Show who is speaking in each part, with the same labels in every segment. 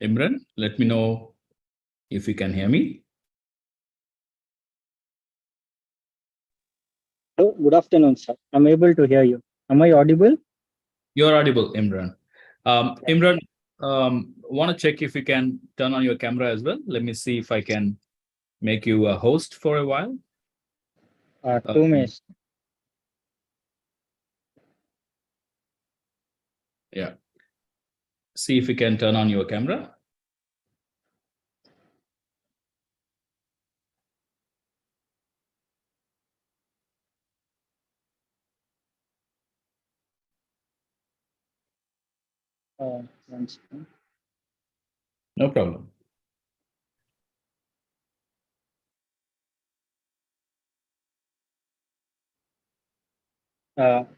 Speaker 1: Imran, let me know if you can hear me.
Speaker 2: Hello, good afternoon, sir. I'm able to hear you. Am I audible?
Speaker 1: You're audible, Imran.
Speaker 2: Yeah.
Speaker 1: Imran, want to check if you can turn on your camera as well. Let me see if I can make you a host for a while.
Speaker 2: 2 minutes.
Speaker 1: Yeah. See if you can turn on your camera.
Speaker 2: One second.
Speaker 1: No problem.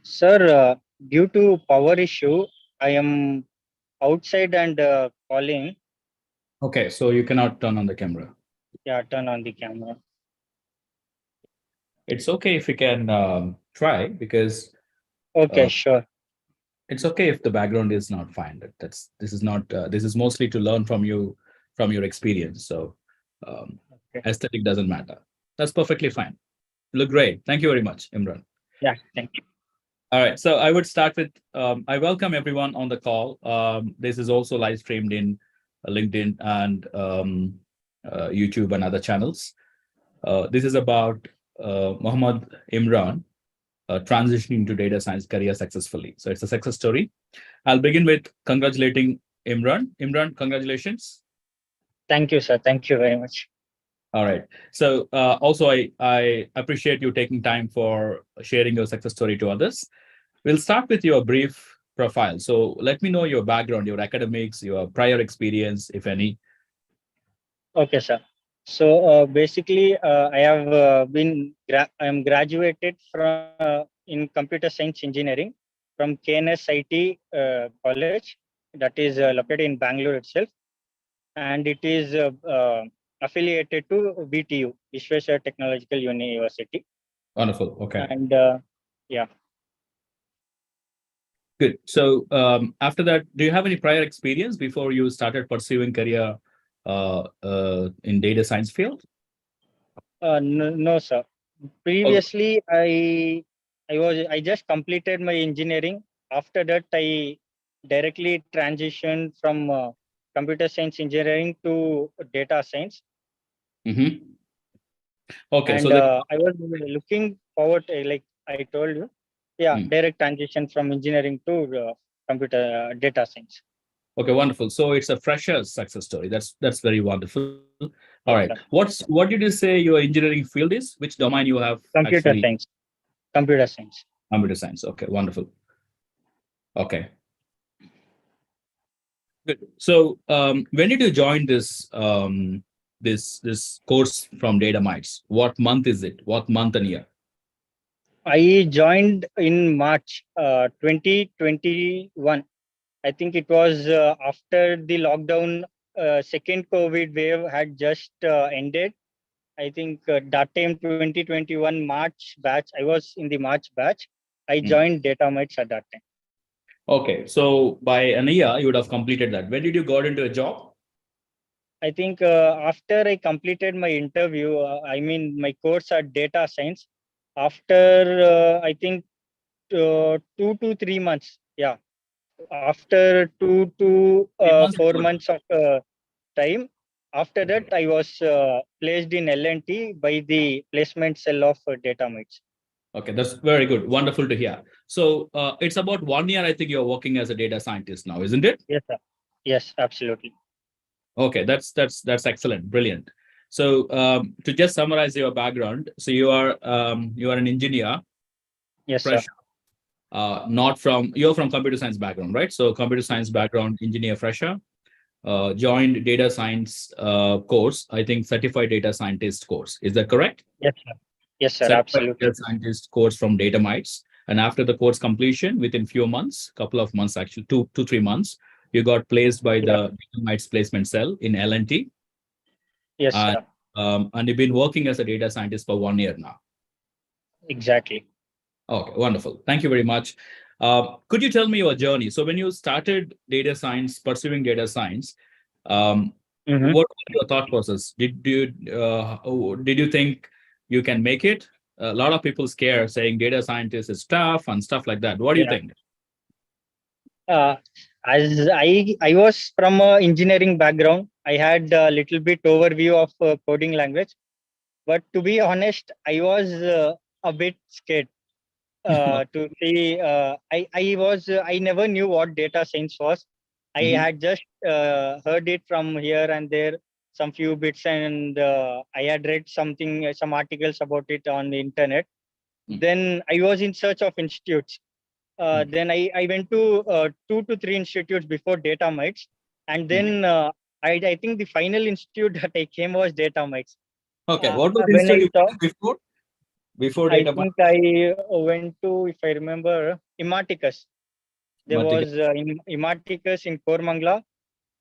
Speaker 2: Sir, due to power issue, I am outside and calling.
Speaker 1: Okay, so you cannot turn on the camera.
Speaker 2: Yeah, turn on the camera.
Speaker 1: It's okay if you can try, because
Speaker 2: Okay, sure.
Speaker 1: it's okay if the background is not fine. This is not this is mostly to learn from you, from your experience. So um,
Speaker 2: Okay.
Speaker 1: aesthetic doesn't matter. That's perfectly fine. You look great. Thank you very much, Imran.
Speaker 2: Yeah, thank you.
Speaker 1: All right. So I would start with I welcome everyone on the call. This is also live streamed in LinkedIn and YouTube and other channels. This is about Mohammed Imran transitioning to data science career successfully. So it's a success story. I'll begin with congratulating Imran. Imran, congratulations.
Speaker 2: Thank you, sir. Thank you very much.
Speaker 1: All right. So also, I appreciate you taking time for sharing your success story to others. We'll start with your brief profile. So let me know your background, your academics, your prior experience, if any.
Speaker 2: Okay, sir. So basically, I have I am graduated from in computer science engineering from KNS IT college, that is located in Bangalore itself, and it is affiliated to VTU, Vishweshwar Technological University.
Speaker 1: Wonderful. Okay.
Speaker 2: And yeah,
Speaker 1: Good. So after that, do you have any prior experience before you started pursuing career in data science field?
Speaker 2: no, no, sir.
Speaker 1: Oh,
Speaker 2: Previously, I just completed my engineering. After that, I directly transitioned from computer science engineering to data science,
Speaker 1: mhm. Okay. So
Speaker 2: and
Speaker 1: then,
Speaker 2: I was looking forward, like I told you, yeah,
Speaker 1: mm.
Speaker 2: direct transition from engineering to computer data science.
Speaker 1: Okay, wonderful. So it's a fresher success story. That's very wonderful. All right.
Speaker 2: Yes, sir.
Speaker 1: What did you say your engineering field is? Which domain you have
Speaker 2: Computer
Speaker 1: actually?
Speaker 2: science. Computer science.
Speaker 1: Computer science. Okay, wonderful. Okay, good. So when did you join this course from DataMites? What month is it? What month and year?
Speaker 2: I joined in March 2021. I think it was after the lockdown, second COVID wave had just ended. I think that time 2021 March batch. I was in the March batch. I
Speaker 1: Hmm.
Speaker 2: joined DataMites at that time.
Speaker 1: Okay, so by an year you would have completed that. When did you got into a job?
Speaker 2: I think after I completed my interview, I mean my course at data science. After I think 2 to 3 months. Yeah, after
Speaker 1: 3 months.
Speaker 2: 4 months of time. After that, I was placed in L&T by the placement cell of DataMites.
Speaker 1: Okay, that's very good. Wonderful to hear. So it's about 1 year. I think you're working as a data scientist now, isn't it?
Speaker 2: Yes, sir. Yes, absolutely.
Speaker 1: Okay, that's excellent, brilliant. So to just summarize your background, so you are an engineer,
Speaker 2: Yes, sir.
Speaker 1: fresh, not from you're from computer science background, right? So computer science background, engineer, fresher, joined data science course. I think certified data scientist course. Is that correct?
Speaker 2: Yes, sir. Yes, sir.
Speaker 1: Certified
Speaker 2: Absolutely.
Speaker 1: data scientist course from DataMites. And after the course completion, within few months, couple of months, actually 2 to 3 months, you got placed by
Speaker 2: Yeah.
Speaker 1: the DataMites placement cell in L&T,
Speaker 2: Yes,
Speaker 1: and
Speaker 2: sir.
Speaker 1: and you've been working as a data scientist for 1 year now.
Speaker 2: Exactly.
Speaker 1: Okay, wonderful. Thank you very much. Could you tell me your journey? So when you started data science, pursuing data science,
Speaker 2: Mhm.
Speaker 1: What was your thought process? Did you think you can make it? A lot of people scare saying data scientist is tough and stuff like that. What do you
Speaker 2: Yeah.
Speaker 1: think?
Speaker 2: Uh, as I was from a engineering background, I had a little bit overview of coding language. But to be honest, I was a bit scared to see. I never knew what data science was. I
Speaker 1: Mhm.
Speaker 2: had just heard it from here and there, some few bits, and I had read something, some articles about it on the internet.
Speaker 1: Mm,
Speaker 2: Then I was in search of institutes.
Speaker 1: mm.
Speaker 2: Then I went to 2 to 3 institutes before DataMites, and
Speaker 1: Mm.
Speaker 2: then I think the final institute that I came was DataMites.
Speaker 1: Okay, what was the
Speaker 2: When
Speaker 1: institute
Speaker 2: I
Speaker 1: you
Speaker 2: saw,
Speaker 1: went to before
Speaker 2: I
Speaker 1: data
Speaker 2: think I went to, if I remember, Imaticus. There
Speaker 1: market?
Speaker 2: was in Imaticus in Kormangla,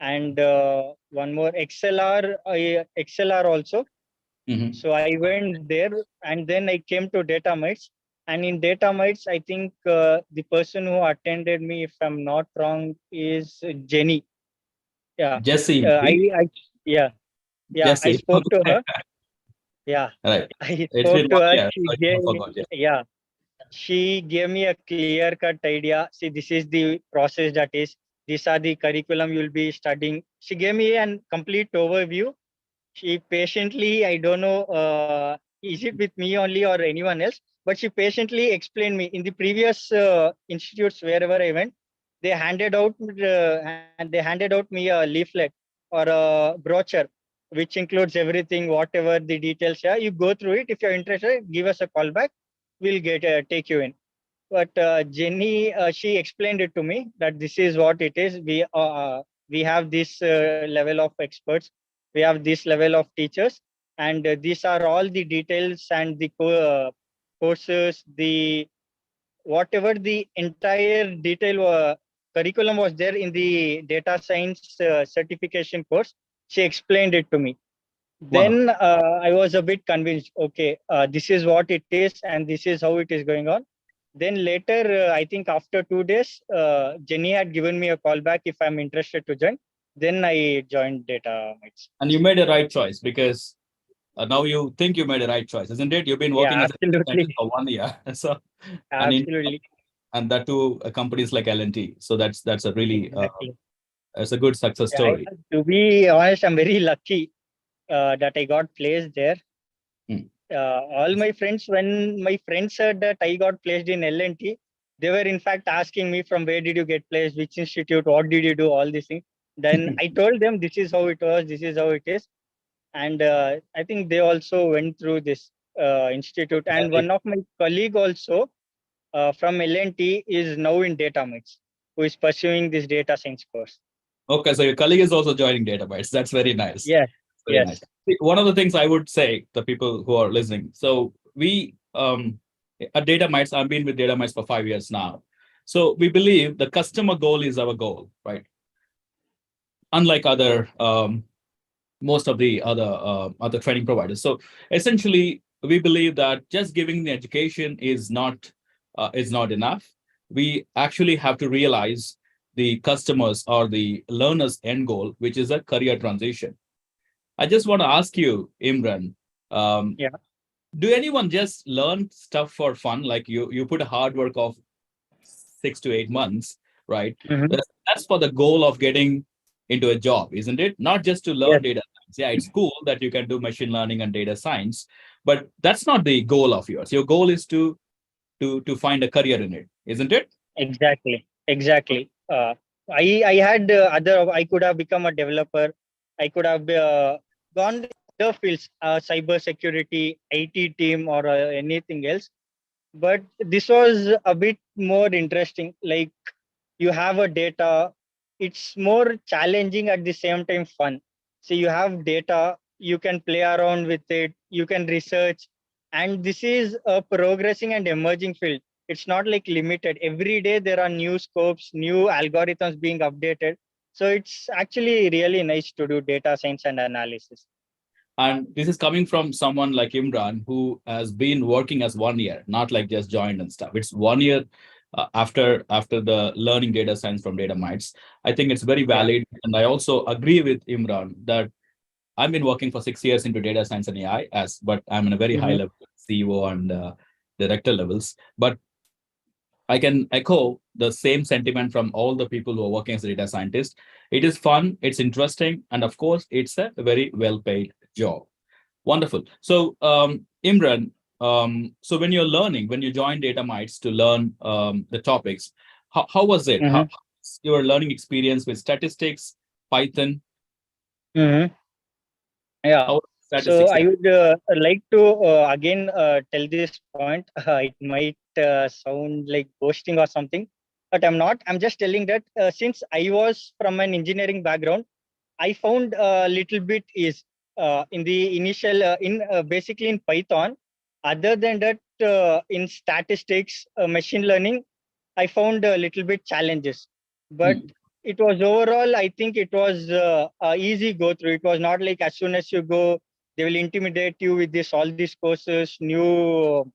Speaker 2: and one more XLR also.
Speaker 1: Mhm.
Speaker 2: So I went there, and then I came to DataMites. And in DataMites, I think the person who attended me, if I'm not wrong, is Jenny. Yeah,
Speaker 1: Jesse,
Speaker 2: uh, I,
Speaker 1: maybe?
Speaker 2: I, yeah, yeah. I
Speaker 1: Jesse.
Speaker 2: spoke to her. Yeah,
Speaker 1: Right.
Speaker 2: I
Speaker 1: It's
Speaker 2: spoke
Speaker 1: been
Speaker 2: to
Speaker 1: one
Speaker 2: her.
Speaker 1: year,
Speaker 2: She
Speaker 1: so I
Speaker 2: gave me,
Speaker 1: forgot. Yeah.
Speaker 2: yeah, she gave me a clear cut idea. See, this is the process that is, these are the curriculum you'll be studying. She gave me a complete overview. She patiently, I don't know, is it with me only or anyone else, but she patiently explained me in the previous institutes wherever I went. They handed out me a leaflet or a brochure, which includes everything, whatever the details are. You go through it. If you're interested, give us a call back. We'll get take you in. But Jenny, she explained it to me that this is what it is. We have this level of experts, we have this level of teachers, and these are all the details and the courses, the whatever the entire detail curriculum was there in the data science certification course. She explained it to me.
Speaker 1: Wonderful.
Speaker 2: Then I was a bit convinced. Okay, this is what it is, and this is how it is going on. Then later, I think after 2 days, Jenny had given me a call back if I'm interested to join. Then I joined DataMites.
Speaker 1: And you made a right choice because now you think you made a right choice, isn't it? You've been
Speaker 2: Yeah,
Speaker 1: working as a data scientist
Speaker 2: absolutely,
Speaker 1: for one year, so and in
Speaker 2: absolutely,
Speaker 1: and that too companies like L&T. So that's a really
Speaker 2: exactly.
Speaker 1: it's a good success
Speaker 2: Yeah,
Speaker 1: story.
Speaker 2: to be honest, I'm very lucky that I got placed there.
Speaker 1: Mm.
Speaker 2: All my friends, when my friends heard that I got placed in L&T, they were in fact asking me from where did you get placed, which institute, what did you do, all these things. Then I told them this is how it was, this is how it is, and I think they also went through this institute. And
Speaker 1: Very-
Speaker 2: one of my colleague also from L&T is now in DataMites, who is pursuing this data science course.
Speaker 1: Okay, so your colleague is also joining DataBytes. That's very nice.
Speaker 2: Yes,
Speaker 1: Very nice.
Speaker 2: yes.
Speaker 1: See, one of the things I would say to people who are listening. So we at DataMites, I've been with DataMites for 5 years now. So we believe the customer goal is our goal, right? Unlike other most of the other training providers. So essentially, we believe that just giving the education is not enough. We actually have to realize the customers or the learner's end goal, which is a career transition. I just want to ask you, Imran, um,
Speaker 2: Yeah.
Speaker 1: do anyone just learn stuff for fun? Like you put a hard work of 6 to 8 months, right?
Speaker 2: Mhm.
Speaker 1: That's for the goal of getting into a job, isn't it? Not just to learn
Speaker 2: Yes,
Speaker 1: data science. Yeah, it's cool that you can do machine learning and data science, but that's not the goal of yours. Your goal is to find a career in it, isn't it?
Speaker 2: exactly, exactly. I had other. I could have become a developer. I could have gone to other fields, cyber security, IT team, or anything else. But this was a bit more interesting. Like, you have a data, it's more challenging at the same time fun. So you have data, you can play around with it, you can research, and this is a progressing and emerging field. It's not like limited. Every day there are new scopes, new algorithms being updated. So it's actually really nice to do data science and analysis.
Speaker 1: And this is coming from someone like Imran, who has been working as 1 year, not like just joined and stuff. It's 1 year after the learning data science from DataMites. I think it's very valid. And I also agree with Imran that I've been working for 6 years into data science and AI, but I'm in a very high
Speaker 2: Mhm.
Speaker 1: level CEO and director levels. But I can echo the same sentiment from all the people who are working as a data scientist. It is fun, it's interesting, and of course, it's a very well paid job. Wonderful. So, Imran, so when you're learning, when you join DataMites to learn the topics, how was it?
Speaker 2: Mhm.
Speaker 1: How's your learning experience with statistics, Python?
Speaker 2: Mhm. Yeah.
Speaker 1: How was
Speaker 2: So
Speaker 1: statistics?
Speaker 2: I
Speaker 1: Yeah.
Speaker 2: would like to again tell this point. It might sound like boasting or something, but I'm not. I'm just telling that since I was from an engineering background, I found a little bit is in the initial in basically in Python. Other than that, in statistics, machine learning, I found a little bit challenges, but
Speaker 1: Hmm.
Speaker 2: it was overall. I think it was a easy go through. It was not like as soon as you go, they will intimidate you with this all these courses, new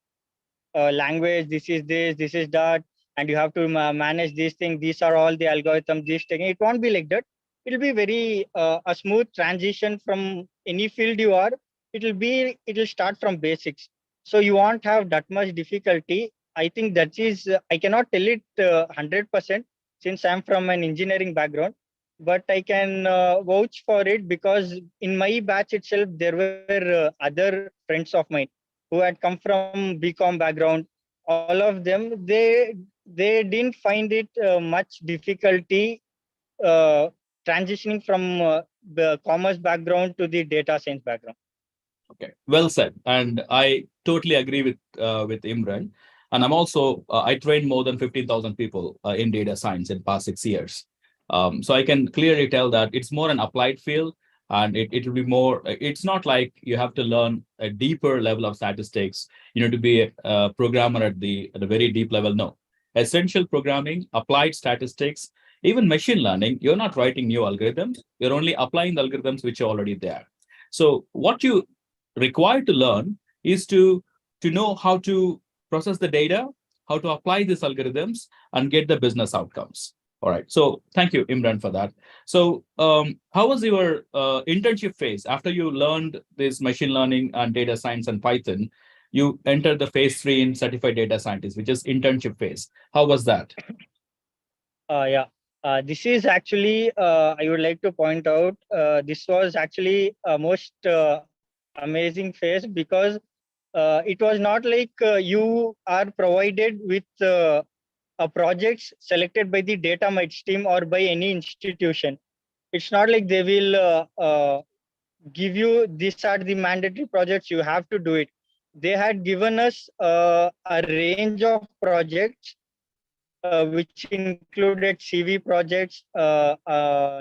Speaker 2: language. This is that, and you have to manage these things. These are all the algorithms. This thing. It won't be like that. It'll be very a smooth transition from any field you are. It'll start from basics. So you won't have that much difficulty. I think that is I cannot tell it 100% since I'm from an engineering background, but I can vouch for it because in my batch itself there were other friends of mine who had come from BCom background. All of them, they didn't find it much difficulty transitioning from the commerce background to the data science background.
Speaker 1: Okay, well said. And I totally agree with Imran. And I'm also I trained more than 15,000 people in data science in past 6 years. So I can clearly tell that it's more an applied field, and it will be more. It's not like you have to learn a deeper level of statistics. You know, to be a programmer at a very deep level. No, essential programming, applied statistics, even machine learning. You're not writing new algorithms. You're only applying the algorithms which are already there. So what you required to learn is to know how to process the data, how to apply these algorithms, and get the business outcomes. All right. So thank you, Imran, for that. So how was your internship phase after you learned this machine learning and data science and Python? You entered the phase 3 in certified data scientist, which is internship phase. How was that?
Speaker 2: Yeah. This is actually, I would like to point out, this was actually a most amazing phase because it was not like you are provided with projects selected by the DataMites team or by any institution. It's not like they will give you these are the mandatory projects you have to do it. They had given us a range of projects which included CV projects,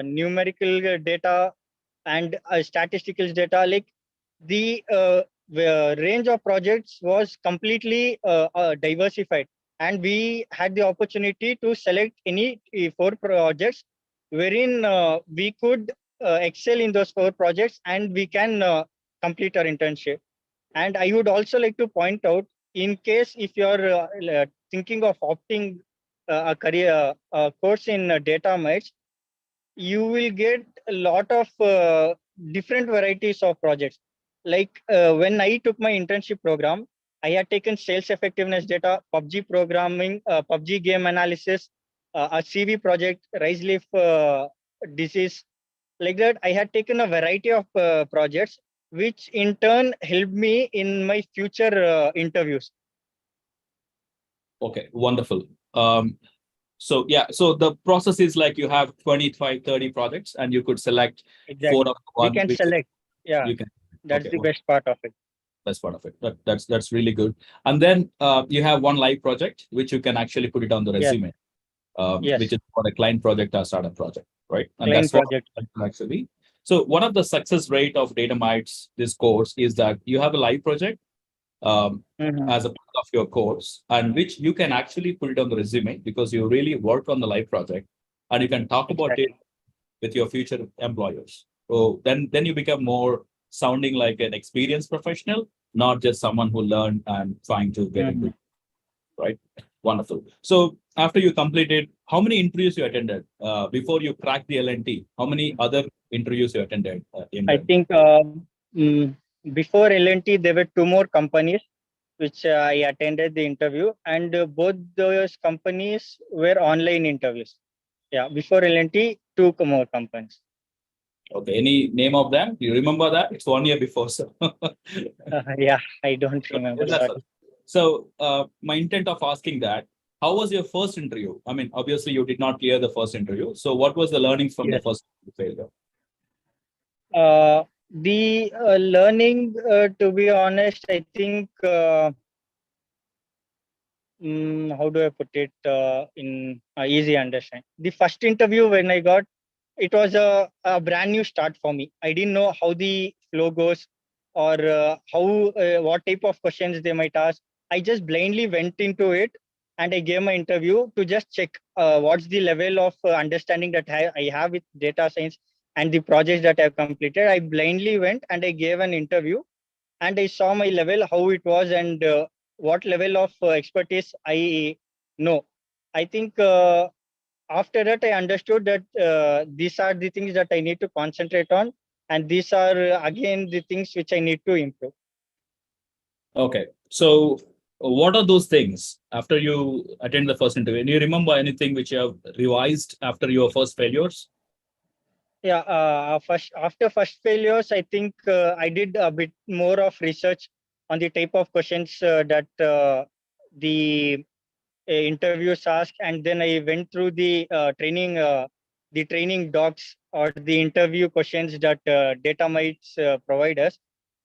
Speaker 2: numerical data, and statistical data. Like the range of projects was completely diversified, and we had the opportunity to select any four projects wherein we could excel in those four projects, and we can complete our internship. And I would also like to point out, in case if you're thinking of opting a career course in data mites, you will get a lot of different varieties of projects. Like when I took my internship program, I had taken sales effectiveness data, PUBG programming, PUBG game analysis, a CV project, rise leaf disease. Like that, I had taken a variety of projects, which in turn helped me in my future interviews.
Speaker 1: Okay, wonderful. So yeah, so the process is like you have 25, 30 projects, and you could select four
Speaker 2: Exactly.
Speaker 1: of the
Speaker 2: We
Speaker 1: one
Speaker 2: can
Speaker 1: which
Speaker 2: select. Yeah,
Speaker 1: you can.
Speaker 2: that's
Speaker 1: Okay,
Speaker 2: the best part of it.
Speaker 1: that's part of it. That's really good. And then you have one live project which you can actually put it on the
Speaker 2: Yes,
Speaker 1: resume, which
Speaker 2: yes.
Speaker 1: is for a client project or startup project, right? And
Speaker 2: Client
Speaker 1: that's what
Speaker 2: project.
Speaker 1: actually. So one of the success rate of DataMites this course is that you have a live project um,
Speaker 2: Mhm.
Speaker 1: as a part of your course, and which you can actually put it on the resume because you really worked on the live project, and you can talk about it
Speaker 2: Exactly.
Speaker 1: with your future employers. So then you become more sounding like an experienced professional, not just someone who learned and trying to get into
Speaker 2: Mhm.
Speaker 1: it, right? Wonderful. So after you completed, how many interviews you attended before you cracked the L&T? How many other interviews you attended,
Speaker 2: I
Speaker 1: Imran?
Speaker 2: think mm, before L&T, there were two more companies which I attended the interview, and both those companies were online interviews. Yeah, before L&T, two more companies.
Speaker 1: Okay. Any name of them? Do you remember that? It's 1 year before, so.
Speaker 2: Yeah, I don't remember.
Speaker 1: That's
Speaker 2: Sorry.
Speaker 1: all. So my intent of asking that, how was your first interview? I mean, obviously you did not clear the first interview. So what was the learnings from the
Speaker 2: Yes.
Speaker 1: first failure?
Speaker 2: The learning, to be honest, I think, how do I put it in easy understand? The first interview when I got, it was a brand new start for me. I didn't know how the flow goes or what type of questions they might ask. I just blindly went into it and I gave my interview to just check what's the level of understanding that I have with data science and the projects that I've completed. I blindly went and I gave an interview and I saw my level, how it was, and what level of expertise I know. I think after that, I understood that these are the things that I need to concentrate on, and these are again the things which I need to improve.
Speaker 1: Okay. So what are those things after you attend the first interview? Do you remember anything which you have revised after your first failures?
Speaker 2: Yeah, first after first failures, I think I did a bit more of research on the type of questions that the interviews asked, and then I went through the training docs or the interview questions that DataMites provide us.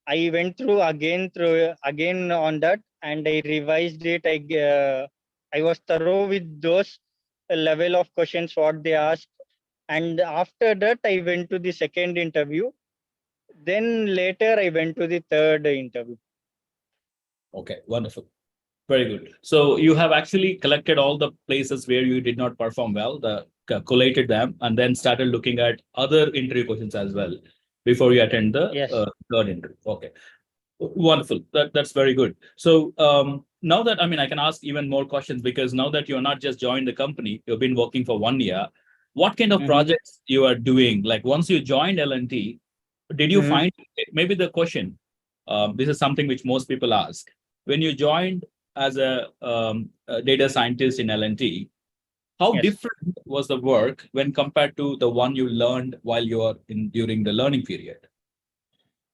Speaker 2: I went through again on that, and I revised it. I was thorough with those level of questions what they asked, and after that I went to the second interview. Then later I went to the third interview.
Speaker 1: Okay, wonderful. Very good. So you have actually collected all the places where you did not perform well, collated them, and then started looking at other interview questions as well before you attend the
Speaker 2: Yes.
Speaker 1: third interview. Okay, wonderful. That's very good. So now that I mean, I can ask even more questions because now that you're not just joined the company, you've been working for 1 year. What kind of
Speaker 2: Mm-hmm.
Speaker 1: projects you are doing? Like once you joined L&T, did you
Speaker 2: Mm-hmm.
Speaker 1: find maybe the question? This is something which most people ask. When you joined as a data scientist in L&T, how
Speaker 2: Yes.
Speaker 1: different was the work when compared to the one you learned while you are in during the learning period?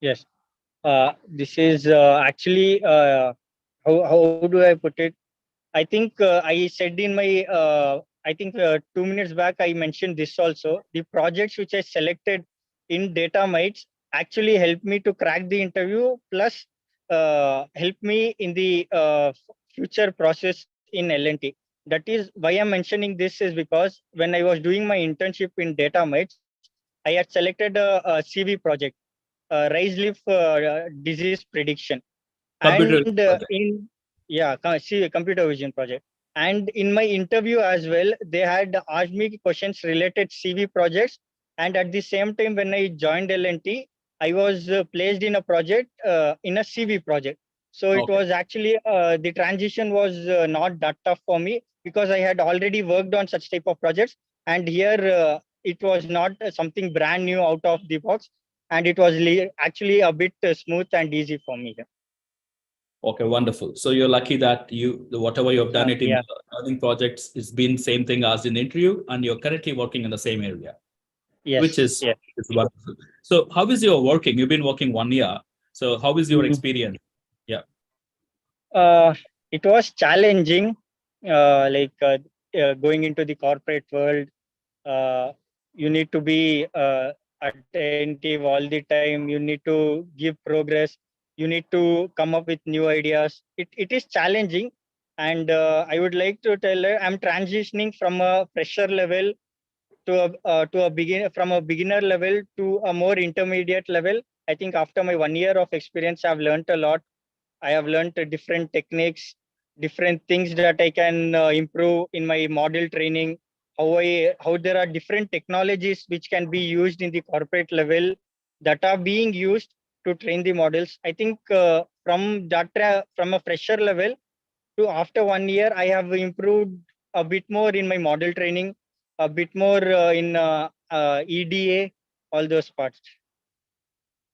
Speaker 2: Yes. This is actually how do I put it? I think I said in my I think 2 minutes back I mentioned this also. The projects which I selected in DataMites actually helped me to crack the interview, plus help me in the future process in L&T. That is why I'm mentioning this is because when I was doing my internship in DataMites, I had selected a CV project, rice leaf disease prediction,
Speaker 1: Computer
Speaker 2: and
Speaker 1: project.
Speaker 2: in yeah, see, computer vision project. And in my interview as well, they had asked me questions related CV projects. And at the same time, when I joined L&T, I was placed in a project, in a CV project. So it
Speaker 1: Okay.
Speaker 2: was actually the transition was not that tough for me because I had already worked on such type of projects. And here it was not something brand new out of the box, and it was actually a bit smooth and easy for me.
Speaker 1: Okay, wonderful. So you're lucky that whatever you have done it in
Speaker 2: Yeah.
Speaker 1: the learning projects is been same thing as in the interview, and you're currently working in the same area, which
Speaker 2: Yes.
Speaker 1: is
Speaker 2: Yes.
Speaker 1: wonderful. So how is your working? You've been working 1 year. So how is your
Speaker 2: Mhm.
Speaker 1: experience? Yeah.
Speaker 2: Uh, it was challenging, like going into the corporate world. Uh, you need to be attentive all the time. You need to give progress. You need to come up with new ideas. It is challenging, and I would like to tell I'm transitioning from a fresher level to a beginner, from a beginner level to a more intermediate level. I think after my 1 year of experience, I've learned a lot. I have learned different techniques, different things that I can improve in my model training. How there are different technologies which can be used in the corporate level that are being used to train the models. I think from from a fresher level to after 1 year, I have improved a bit more in my model training, a bit more in EDA, all those parts.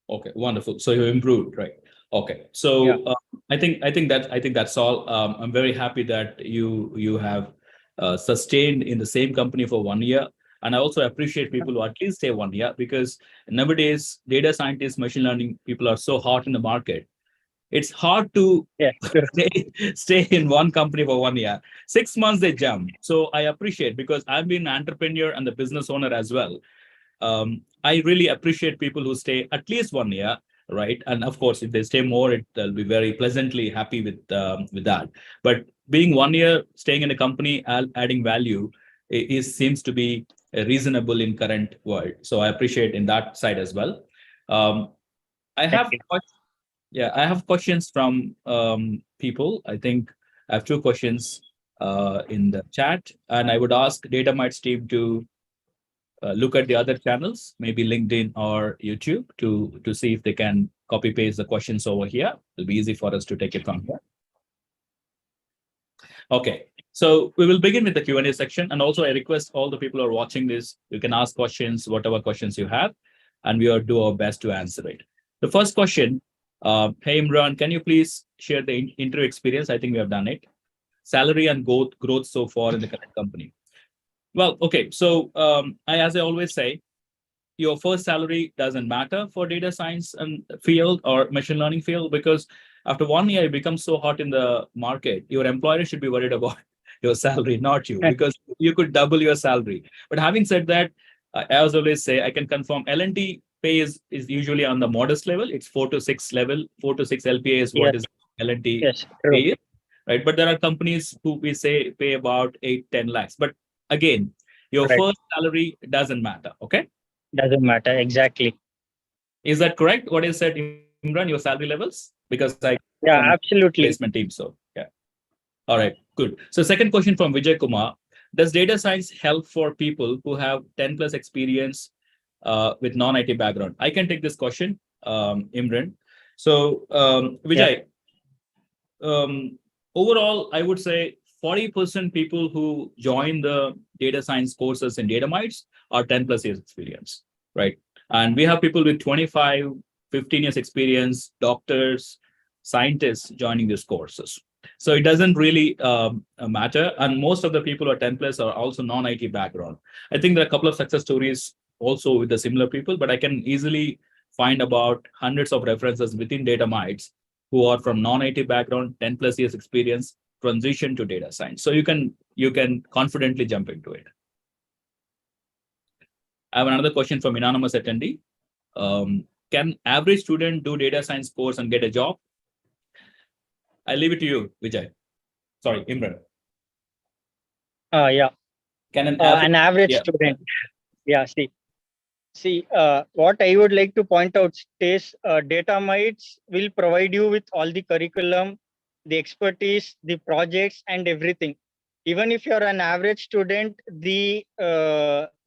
Speaker 1: Okay, wonderful. So you improved, right? Okay, so
Speaker 2: Yeah.
Speaker 1: I think that's all. I'm very happy that you have sustained in the same company for 1 year, and I also appreciate people who at least stay 1 year, because nowadays data scientists, machine learning people are so hot in the market. It's hard to
Speaker 2: Yeah. Sure.
Speaker 1: stay in one company for 1 year. 6 months they jump. So I appreciate, because I've been an entrepreneur and the business owner as well. I really appreciate people who stay at least 1 year, right? And of course, if they stay more, they'll be very pleasantly happy with that. But being 1 year, staying in a company, adding value, seems to be reasonable in current world. So I appreciate in that side as well. Um, I
Speaker 2: Thank
Speaker 1: have
Speaker 2: you.
Speaker 1: yeah, I have questions from people. I think I have two questions in the chat, and I would ask DataMites team to look at the other channels, maybe LinkedIn or YouTube, to see if they can copy paste the questions over here. It'll be easy for us to take it from here. Okay, so we will begin with the Q&A section, and also I request all the people who are watching this, you can ask questions, whatever questions you have, and we will do our best to answer it. The first question, hey Imran, can you please share the interview experience? I think we have done it. Salary and growth so far in the current company. Well, okay, so as I always say, your first salary doesn't matter for data science and field or machine learning field, because after 1 year it becomes so hot in the market, your employer should be worried about your salary, not you, because you could double your salary. But having said that, as I always say, I can confirm L&T pay is usually on the modest level. It's 4 to 6 level. 4 to 6 LPA is what
Speaker 2: Yes.
Speaker 1: is L&T
Speaker 2: Yes. True.
Speaker 1: pay, right? But there are companies who we say pay about 8-10 lakhs. But again, your
Speaker 2: Right.
Speaker 1: first salary doesn't matter. Okay.
Speaker 2: Doesn't matter. Exactly.
Speaker 1: Is that correct? What is said, Imran, your salary levels? Because I
Speaker 2: Yeah.
Speaker 1: from
Speaker 2: Absolutely.
Speaker 1: placement team. So yeah. All right, good. So second question from Vijay Kumar. Does data science help for people who have 10 plus experience with non-IT background? I can take this question, Imran. So
Speaker 2: Yeah.
Speaker 1: Vijay, overall, I would say 40% people who join the data science courses in DataMites are 10 plus years experience, right? And we have people with 25, 15 years experience, doctors, scientists joining these courses. So it doesn't really matter. And most of the people who are 10 plus are also non-IT background. I think there are a couple of success stories also with the similar people, but I can easily find about hundreds of references within DataMites who are from non-IT background, 10 plus years experience, transition to data science. So you can confidently jump into it. I have another question from anonymous attendee. Can average student do data science course and get a job? I leave it to you, Vijay. Sorry, Imran.
Speaker 2: Yeah.
Speaker 1: Can
Speaker 2: An average
Speaker 1: yeah,
Speaker 2: student. Yeah. See, what I would like to point out is DataMites will provide you with all the curriculum, the expertise, the projects, and everything. Even if you're an average student, the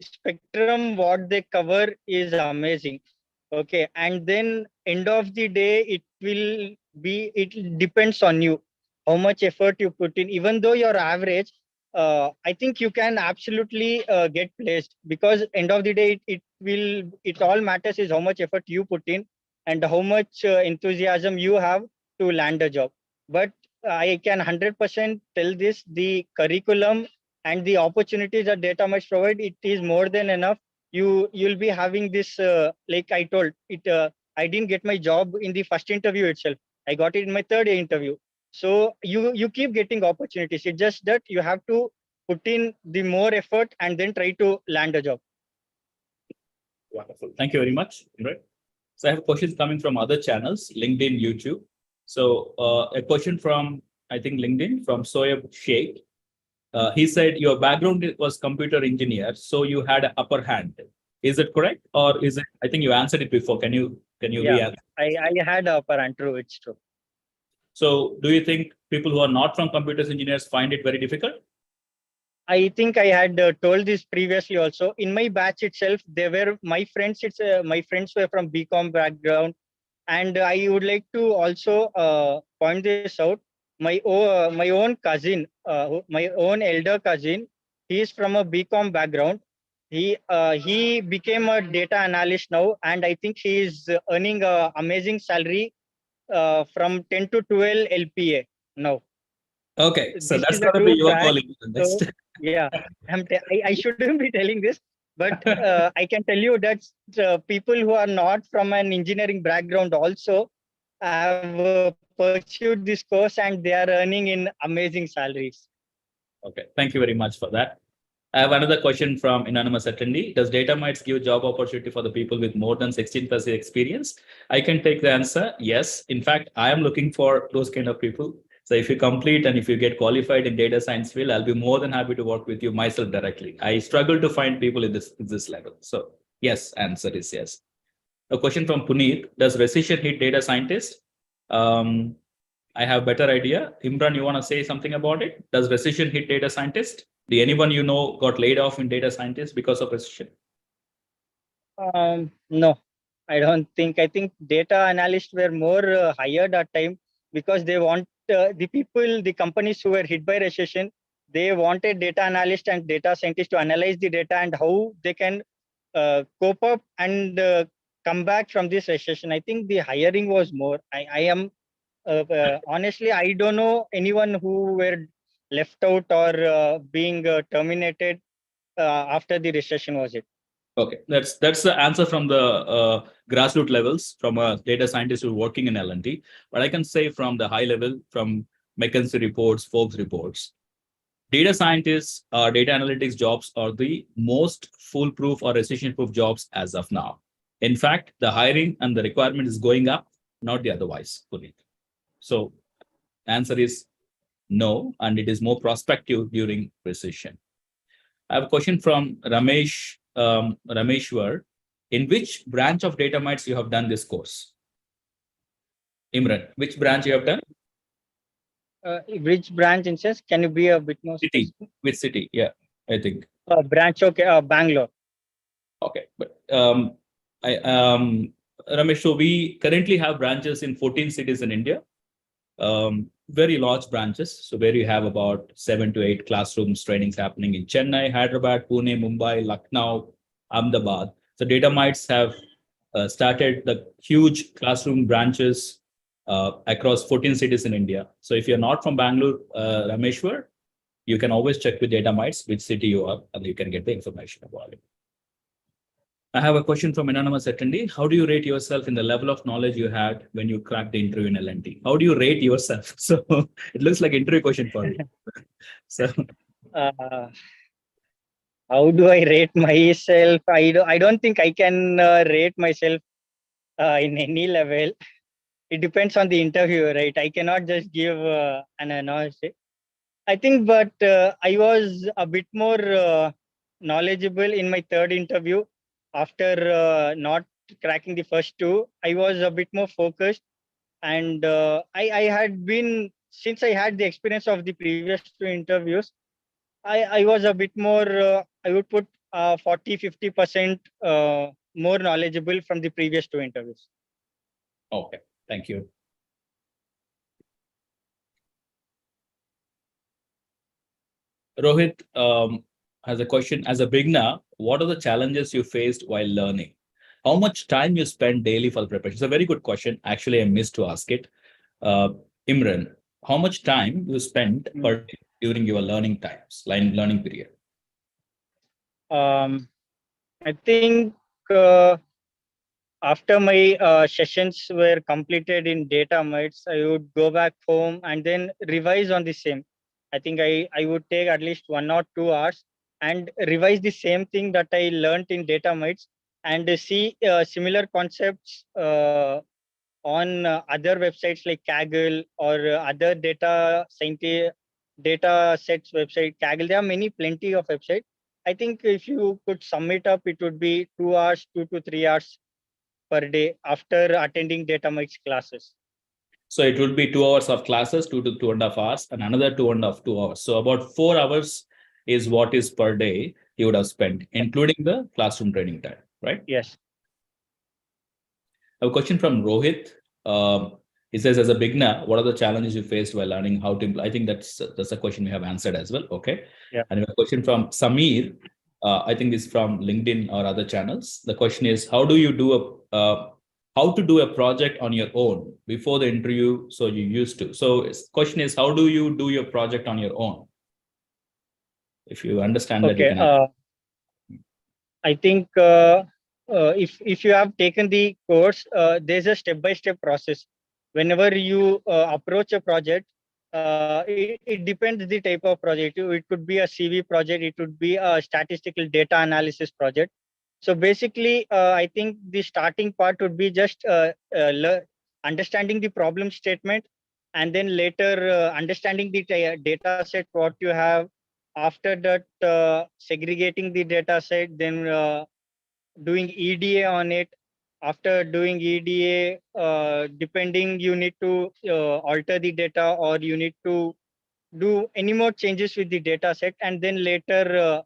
Speaker 2: spectrum what they cover is amazing. Okay, and then end of the day, it depends on you how much effort you put in. Even though you're average, I think you can absolutely get placed, because end of the day, it all matters is how much effort you put in and how much enthusiasm you have to land a job. But I can 100% tell this: the curriculum and the opportunities that data must provide, it is more than enough. You'll be having this, like I told it. I didn't get my job in the first interview itself. I got it in my third interview. So you keep getting opportunities. It's just that you have to put in the more effort and then try to land a job.
Speaker 1: Wonderful. Thank you very much, Imran. So I have questions coming from other channels, LinkedIn, YouTube. So a question from, I think, LinkedIn from Soyab Sheikh. He said your background was computer engineer, so you had an upper hand. Is it correct, or is it? I think you answered it before. Can you
Speaker 2: Yeah,
Speaker 1: re-answer?
Speaker 2: I had a upper hand. True, it's true.
Speaker 1: So, do you think people who are not from computers engineers find it very difficult?
Speaker 2: I think I had told this previously also. In my batch itself, they were my friends. My friends were from BCom background, and I would like to also point this out. my own cousin, my own elder cousin, he is from a BCom background. He became a data analyst now, and I think he is earning a amazing salary from 10 to 12 LPA now.
Speaker 1: Okay, so
Speaker 2: This
Speaker 1: that's
Speaker 2: is a
Speaker 1: going to be
Speaker 2: true
Speaker 1: your
Speaker 2: fact.
Speaker 1: calling
Speaker 2: So
Speaker 1: next.
Speaker 2: yeah, I shouldn't be telling this, but I can tell you that people who are not from an engineering background also have pursued this course, and they are earning in amazing salaries.
Speaker 1: Okay, thank you very much for that. I have another question from anonymous attendee. Does DataMites give job opportunity for the people with more than 16 plus year experience? I can take the answer. Yes. In fact, I am looking for those kind of people. So if you complete and if you get qualified in data science field, I'll be more than happy to work with you myself directly. I struggle to find people in this level. So yes, answer is yes. A question from Puneet. Does recession hit data scientists? Um, I have better idea. Imran, you want to say something about it? Does recession hit data scientists? Do anyone you know got laid off in data scientists because of recession?
Speaker 2: No, I don't think. I think data analysts were more hired at time because they want the companies who were hit by recession. They wanted data analysts and data scientists to analyze the data and how they can cope up and come back from this recession. I think the hiring was more. I am honestly, I don't know anyone who were left out or being terminated after the recession was it.
Speaker 1: Okay, that's the answer from the grassroots levels from a data scientist who working in L&T. But I can say from the high level, from McKinsey reports, Forbes reports, data scientists, data analytics jobs are the most foolproof or recession-proof jobs as of now. In fact, the hiring and the requirement is going up, not the otherwise, Puneet. So answer is no, and it is more prospective during recession. I have a question from Rameshwar. In which branch of DataMites you have done this course? Imran, which branch you have done?
Speaker 2: Which branch in sense? Can you be a bit more
Speaker 1: City.
Speaker 2: specific?
Speaker 1: Which city? Yeah, I think.
Speaker 2: Branch, okay, Bangalore.
Speaker 1: Okay, but Ramesh, so we currently have branches in 14 cities in India. Very large branches. So where you have about 7 to 8 classrooms trainings happening in Chennai, Hyderabad, Pune, Mumbai, Lucknow, Ahmedabad. So DataMites have started the huge classroom branches across 14 cities in India. So if you're not from Bangalore, Rameshwar, you can always check with DataMites which city you are, and you can get the information about it. I have a question from anonymous attendee. How do you rate yourself in the level of knowledge you had when you cracked the interview in L&T? How do you rate yourself? So it looks like interview question for you. So
Speaker 2: Uh, how do I rate myself? I don't think I can rate myself in any level. It depends on the interview, right? I cannot just give an analysis. I think, but I was a bit more knowledgeable in my third interview. After not cracking the first two, I was a bit more focused, and I had been, since I had the experience of the previous two interviews, I was a bit more. I would put 40-50% more knowledgeable from the previous two interviews.
Speaker 1: okay, thank you. Rohit has a question. As a beginner, what are the challenges you faced while learning? How much time you spend daily for the preparation? It's a very good question. Actually, I missed to ask it. Uh, Imran, how much time you spent per day during your learning times, learning period?
Speaker 2: Um, I think after my sessions were completed in DataMites, I would go back home and then revise on the same. I think I would take at least 1 or 2 hours and revise the same thing that I learned in DataMites and see similar concepts on other websites like Kaggle or other data scientist data sets website. Kaggle, there are plenty of websites. I think if you could sum it up, it would be 2 hours, 2 to 3 hours per day after attending DataMites classes.
Speaker 1: So it would be 2 hours of classes, 2 to 2.5 hours, and another 2.5 2 hours. So about 4 hours is what is per day you would have spent, including the classroom training time, right?
Speaker 2: Yes.
Speaker 1: A question from Rohit. He says, as a beginner, what are the challenges you faced while learning how to? I think that's a question we have answered as well. Okay.
Speaker 2: Yeah.
Speaker 1: And a question from Samir. I think is from LinkedIn or other channels. The question is, how do you do how to do a project on your own before the interview? So you used to. So question is, how do you do your project on your own? If you understand that, you
Speaker 2: Okay.
Speaker 1: can.
Speaker 2: I think if you have taken the course, there's a step-by-step process. Whenever you approach a project, it depends the type of project. It could be a CV project. It could be a statistical data analysis project. So basically, I think the starting part would be just understanding the problem statement, and then later understanding the data set what you have. After that, segregating the data set, then doing EDA on it. After doing EDA, depending, you need to alter the data, or you need to do any more changes with the data set, and then later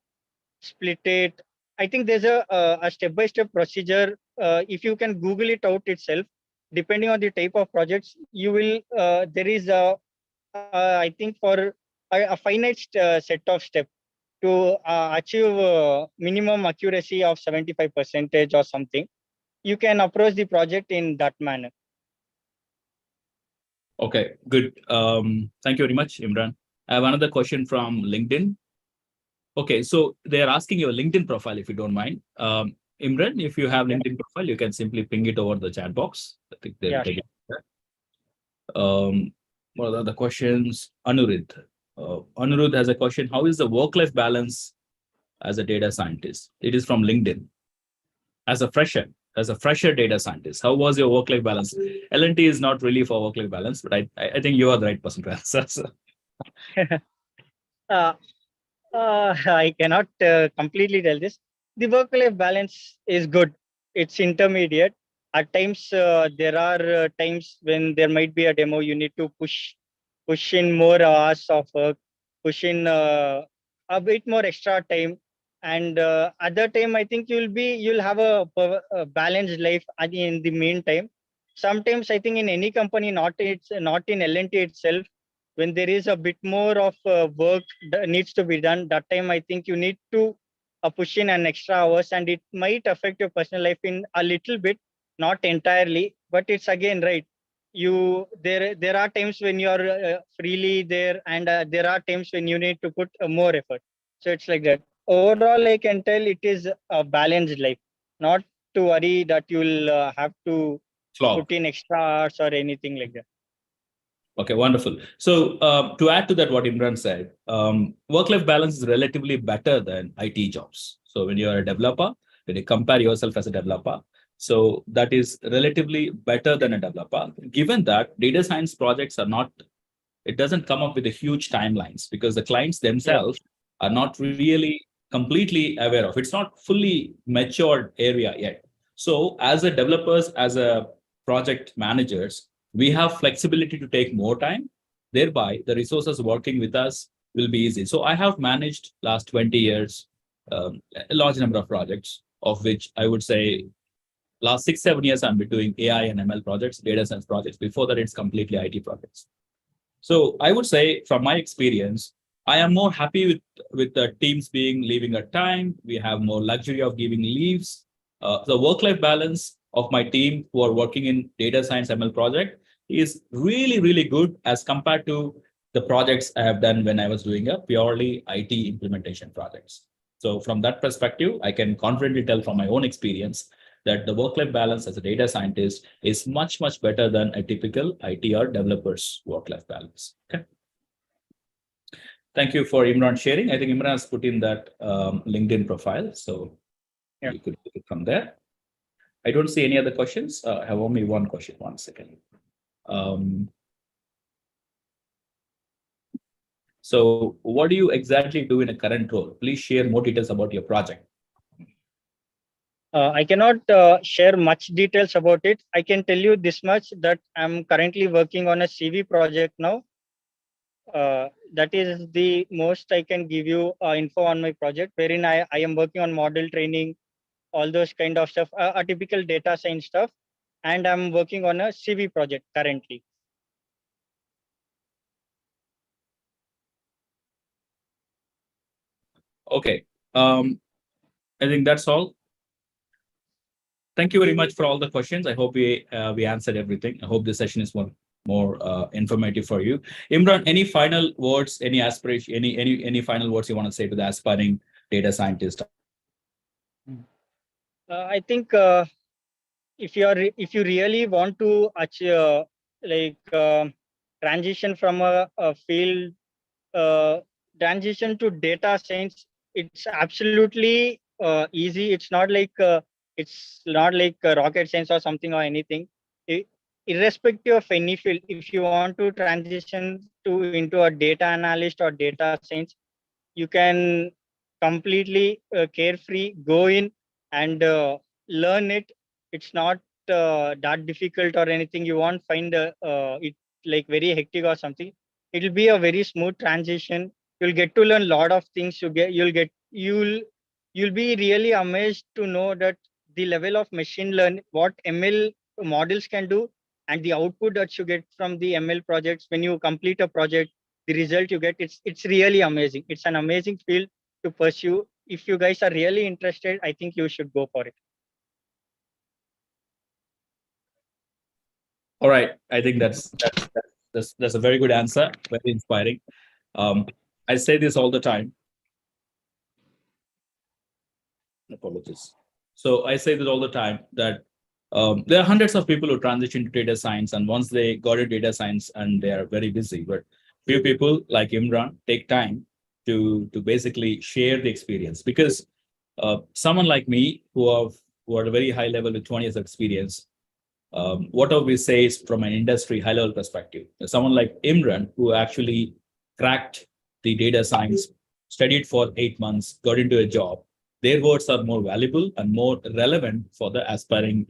Speaker 2: split it. I think there's a step-by-step procedure. If you can Google it out itself, depending on the type of projects, you will. There is I think for a finite set of steps to achieve minimum accuracy of 75% or something. You can approach the project in that manner.
Speaker 1: Okay, good. Thank you very much, Imran. I have another question from LinkedIn. Okay, so they are asking your LinkedIn profile, if you don't mind. Imran, if you have
Speaker 2: Yeah.
Speaker 1: LinkedIn profile, you can simply ping it over the chat box. I think they'll
Speaker 2: Yeah,
Speaker 1: take
Speaker 2: sure.
Speaker 1: it. What are the questions? Anuruddh. Anuruddh has a question. How is the work-life balance as a data scientist? It is from LinkedIn. As a fresher data scientist, how was your work-life balance? L&T is not really for work-life balance, but I think you are the right person to answer. So.
Speaker 2: uh, I cannot completely tell this. The work-life balance is good. It's intermediate. At times, there are times when there might be a demo. You need to push in more hours of work, push in a bit more extra time, and other time I think you'll have a balanced life in the meantime. Sometimes I think in any company, not in L&T itself, when there is a bit more of work that needs to be done, that time I think you need to push in an extra hours, and it might affect your personal life in a little bit, not entirely, but it's again right. There are times when you are freely there, and there are times when you need to put more effort. So it's like that. Overall, I can tell it is a balanced life. Not to worry that you'll have to
Speaker 1: Flawed.
Speaker 2: put in extra hours or anything like that.
Speaker 1: Okay, wonderful. So to add to that, what Imran said, work-life balance is relatively better than IT jobs. So when you're a developer, when you compare yourself as a developer, so that is relatively better than a developer. Given that data science projects are not, it doesn't come up with a huge timelines because the clients
Speaker 2: Yeah.
Speaker 1: themselves are not really completely aware of. It's not fully matured area yet. So as a developers, as a project managers, we have flexibility to take more time. Thereby, the resources working with us will be easy. So I have managed last 20 years a large number of projects, of which I would say last 6, 7 years I've been doing AI and ML projects, data science projects. Before that, it's completely IT projects. So I would say, from my experience, I am more happy with the teams being leaving at time. We have more luxury of giving leaves. The work-life balance of my team who are working in data science ML project is really, really good as compared to the projects I have done when I was doing a purely IT implementation projects. So from that perspective, I can confidently tell from my own experience that the work-life balance as a data scientist is much, much better than a typical IT or developer's work-life balance. Okay. Thank you for Imran sharing. I think Imran has put in that LinkedIn profile, so
Speaker 2: Yeah.
Speaker 1: you could take it from there. I don't see any other questions. I have only one question. One second. So what do you exactly do in a current role? Please share more details about your project.
Speaker 2: I cannot share much details about it. I can tell you this much, that I'm currently working on a CV project now. That is the most I can give you info on my project, wherein I am working on model training, all those kind of stuff, a typical data science stuff. And I'm working on a CV project currently.
Speaker 1: Okay. I think that's all. Thank you very much for all the questions. I hope we answered everything. I hope this session is more informative for you. Imran, any final words, any aspiration, any final words you want to say to the aspiring data scientist?
Speaker 2: I think if you really want to achieve transition from a field transition to data science, it's absolutely easy. It's not like rocket science or something or anything. Irrespective of any field, if you want to transition to into a data analyst or data science, you can completely carefree go in and learn it. It's not that difficult or anything. You won't find it like very hectic or something. It'll be a very smooth transition. You'll get to learn a lot of things. You'll be really amazed to know that the level of machine learning, what ML models can do, and the output that you get from the ML projects when you complete a project, the result you get, it's really amazing. It's an amazing field to pursue. If you guys are really interested, I think you should go for it.
Speaker 1: All right. I think that's a very good answer. Very inspiring. I say this all the time. Apologies. So I say this all the time that there are hundreds of people who transition to data science, and once they got into data science and they are very busy, but few people like Imran take time to basically share the experience, because someone like me who are at a very high level with 20 years of experience, whatever we say is from an industry high level perspective. Someone like Imran who actually cracked the data science, studied for 8 months, got into a job, their words are more valuable and more relevant for the aspiring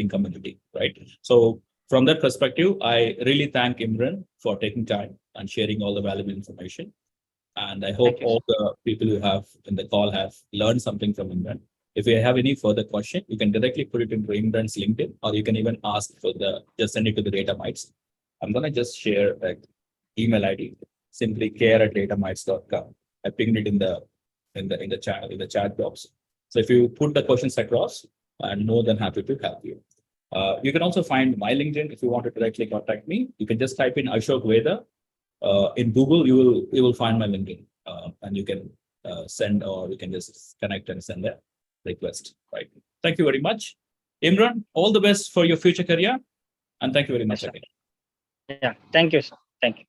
Speaker 1: community, right? So from that perspective, I really thank Imran for taking time and sharing all the valuable information. And I hope all the people who have in the call have learned something from Imran. If you have any further question, you can directly put it into Imran's LinkedIn, or you can even ask just send it to the DataMites. I'm gonna just share the email ID, simply care@datamites.com. I pinged it in the channel, in the chat box. So if you put the questions across, I'm more than happy to help you. You can also find my LinkedIn if you want to directly contact me. You can just type in Ashok Veda. In Google, you will find my LinkedIn, and you can send, or you can just connect and send a request. Right. Thank you very much, Imran. All the best for your future career, and thank you very much again.
Speaker 2: Yeah. Thank you, sir. Thank you.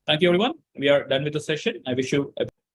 Speaker 1: Thank you, everyone. We are done with the session. I wish you a